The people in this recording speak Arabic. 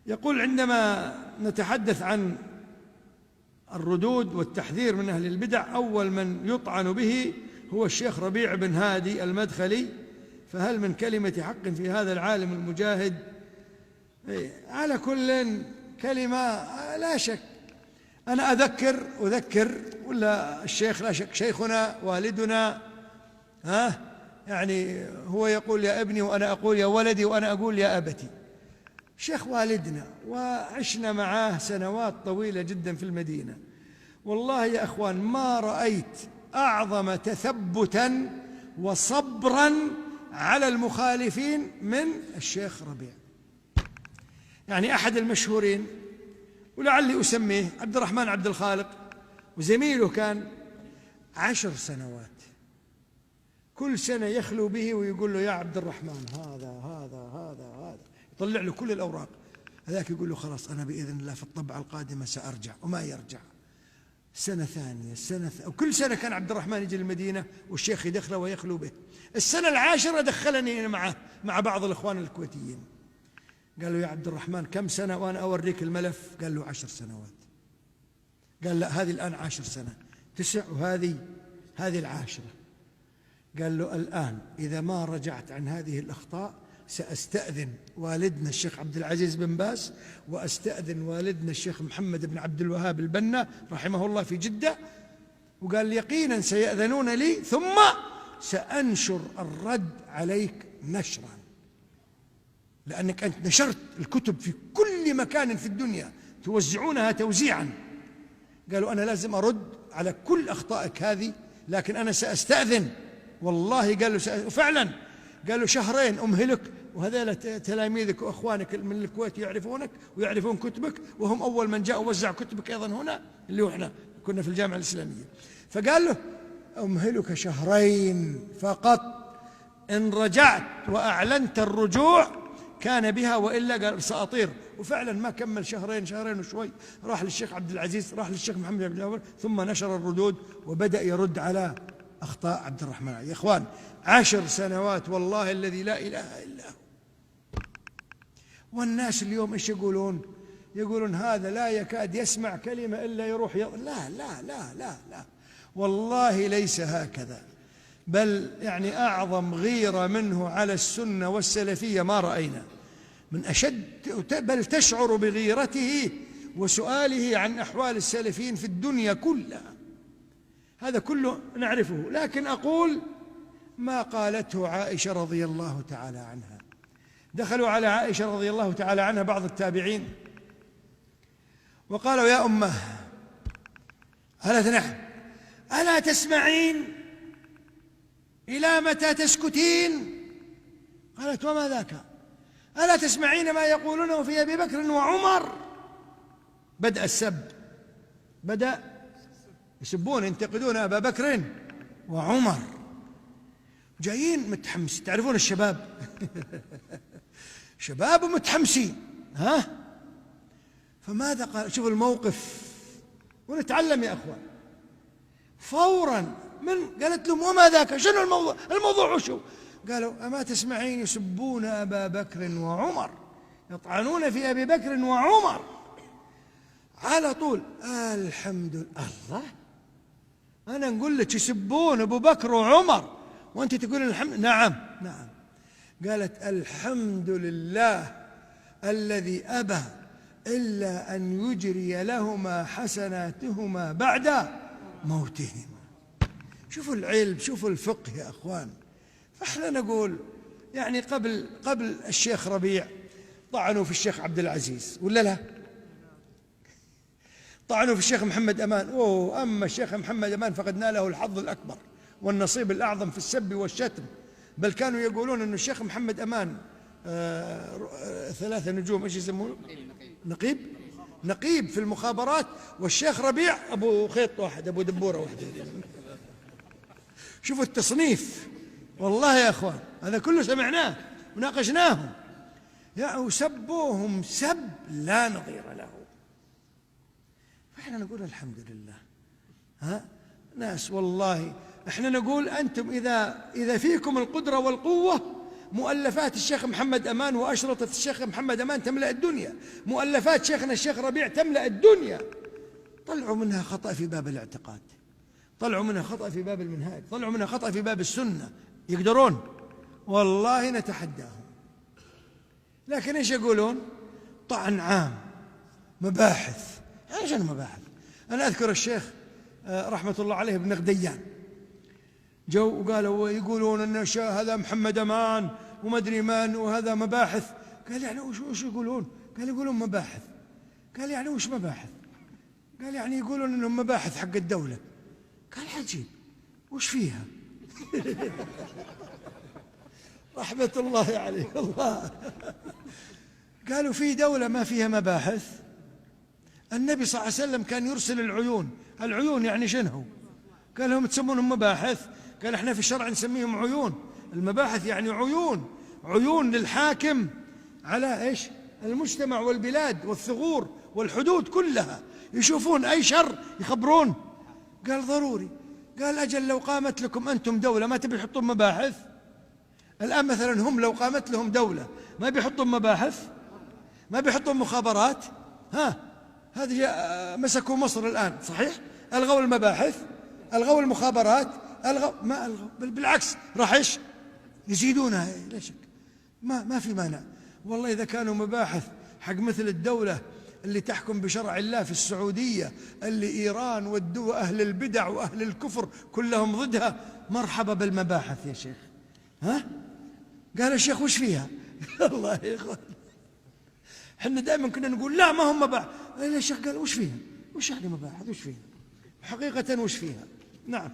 يقول: عندما نتحدث عن الردود والتحذير من أهل البدع، أول من يطعن به هو الشيخ ربيع بن هادي المدخلي، فهل من كلمة حق في هذا العالم المجاهد؟ على كل كلمة لا شك. أنا أذكر ولا الشيخ لا شك شيخنا والدنا، يعني هو يقول يا ابني وأنا أقول يا ولدي وأنا أقول يا أبتي، شيخ والدنا، وعشنا معاه سنوات طويلة جدا في المدينة. والله يا أخوان ما رأيت أعظم تثبتا وصبرا على المخالفين من الشيخ ربيع. يعني أحد المشهورين ولعلي أسميه عبد الرحمن عبد الخالق، وزميله كان 10 سنوات كل سنة يخلو به ويقول له يا عبد الرحمن هذا يطلع له كل الأوراق. هذاك يقول له خلاص أنا بإذن الله في الطبعة القادمة سأرجع، وما يرجع. سنة ثانية وكل سنة كان عبد الرحمن يجي المدينة والشيخ يدخله ويخلو به. السنة 10 دخلني معه مع بعض الإخوان الكويتيين، قال له يا عبد الرحمن كم سنة وأنا أوريك الملف؟ قال له 10 سنوات. قال لا هذه الآن 10 سنة 9 وهذه 10. قال له الآن إذا ما رجعت عن هذه الأخطاء سأستأذن والدنا الشيخ عبد العزيز بن باز، وأستأذن والدنا الشيخ محمد بن عبد الوهاب البنا رحمه الله في جدة، وقال يقينا سيأذنون لي، ثم سأنشر الرد عليك نشرا، لأنك أنت نشرت الكتب في كل مكان في الدنيا توزعونها توزيعا. قالوا أنا لازم أرد على كل أخطائك هذه، لكن أنا سأستأذن والله. قال له وفعلا قالوا 2 شهر أمهلك، وهذول تلاميذك وأخوانك من الكويت يعرفونك ويعرفون كتبك، وهم أول من جاء ووزع كتبك أيضا هنا اللي هو إحنا كنا في الجامعة الإسلامية. فقال له أمهلك 2 شهر فقط، إن رجعت وأعلنت الرجوع كان بها، وإلا قال سأطير. وفعلا ما كمل 2 شهرين وشوي راح للشيخ عبد العزيز، راح للشيخ محمد بن الأول، ثم نشر الردود وبدأ يرد على أخطاء عبد الرحمن. يا إخوان 10 سنوات والله الذي لا إله إلا هو. والناس اليوم إيش يقولون هذا لا يكاد يسمع كلمة إلا يروح لا لا لا لا لا، والله ليس هكذا، بل يعني أعظم غيرة منه على السنة والسلفية ما رأينا من أشد، بل تشعر بغيرته وسؤاله عن أحوال السلفيين في الدنيا كلها. هذا كله نعرفه، لكن أقول ما قالته عائشة رضي الله تعالى عنها. دخلوا على عائشة رضي الله تعالى عنها بعض التابعين وقالوا يا أمه، قالت نعم، ألا تسمعين؟ إلى متى تسكتين؟ قالت وما ذاك؟ ألا تسمعين ما يقولونه في أبي بكر وعمر؟ بدأ السب، بدأ يسبون ينتقدون أبا بكر وعمر، جايين متحمس. تعرفون الشباب شباب متحمسين، فماذا قال؟ شوفوا الموقف ونتعلم يا أخوان. فورا قالت لهم وما ذاك؟ شنو الموضوع وشو؟ قالوا أما تسمعين يسبون أبا بكر وعمر، يطعنون في أبي بكر وعمر. على طول الحمد لله، أنا نقول لك يسبون أبو بكر وعمر وأنت تقول الحمد. نعم. قالت الحمد لله الذي أبى إلا أن يجري لهما حسناتهما بعد موتهما. شوفوا العلم، شوفوا الفقه يا أخوان. فإحنا نقول يعني قبل الشيخ ربيع طعنوا في الشيخ عبد العزيز ولا لا؟ طعنوا في الشيخ محمد أمان. أما الشيخ محمد أمان فقد ناله الحظ الأكبر والنصيب الأعظم في السب والشتم، بل كانوا يقولون أن الشيخ محمد أمان 3 نجوم، إيش يسمونه؟ نقيب في المخابرات، والشيخ ربيع أبو خيط واحد، أبو دبورة واحدة. شوفوا التصنيف، والله يا أخوان هذا كله سمعناه وناقشناهم، يعني سبوهم سب لا نظير له. فإحنا نقول الحمد لله. ناس والله إحنا نقول أنتم إذا فيكم القدرة والقوة مؤلفات الشيخ محمد أمان وأشرطة الشيخ محمد أمان تملأ الدنيا، مؤلفات شيخنا الشيخ ربيع تملأ الدنيا. طلعوا منها خطأ في باب الاعتقاد، طلعوا منها خطأ في باب المنهاج، طلعوا منها خطأ في باب السنة. يقدرون؟ والله نتحداهم. لكن إيش يقولون؟ طعن عام، مباحث. إيش المباحث؟ أنا أذكر الشيخ رحمة الله عليه ابن غديان جو وقالوا يقولون أن هذا محمد أمان وما أدري من وهذا مباحث. قال يعني وش يقولون؟ قال يقولون مباحث. قال يعني وش مباحث؟ قال يعني يقولون أنهم مباحث حق الدولة. قال عجيب، وش فيها؟ رحمة الله عليه الله. قالوا في دولة ما فيها مباحث؟ النبي صلى الله عليه وسلم كان يرسل العيون. العيون يعني شنو؟ قال لهم تسمونهم مباحث؟ قال احنا في الشرع نسميهم عيون. المباحث يعني عيون، عيون للحاكم على ايش؟ المجتمع والبلاد والثغور والحدود كلها، يشوفون اي شر يخبرون. قال ضروري. قال اجل لو قامت لكم انتم دولة ما تبي تحطون مباحث؟ الان مثلا هم لو قامت لهم دولة ما بيحطون مباحث؟ ما بيحطون مخابرات؟ هذه مسكوا مصر الآن صحيح؟ ألغوا المباحث، ألغوا المخابرات، ما ألغوا، بالعكس راح إيش؟ يزيدونها لا شك. ما في مانع. والله إذا كانوا مباحث حق مثل الدولة اللي تحكم بشرع الله في السعودية، اللي إيران والدول أهل البدع وأهل الكفر كلهم ضدها، مرحبا بالمباحث يا شيخ. قال الشيخ وش فيها؟ الله يا إخوان، احنا دائما كنا نقول لا ما هم مباحث. الشيخ قال وش فيها؟ وش يعني مباحث؟ وش فيها؟ حقيقة وش فيها؟ نعم.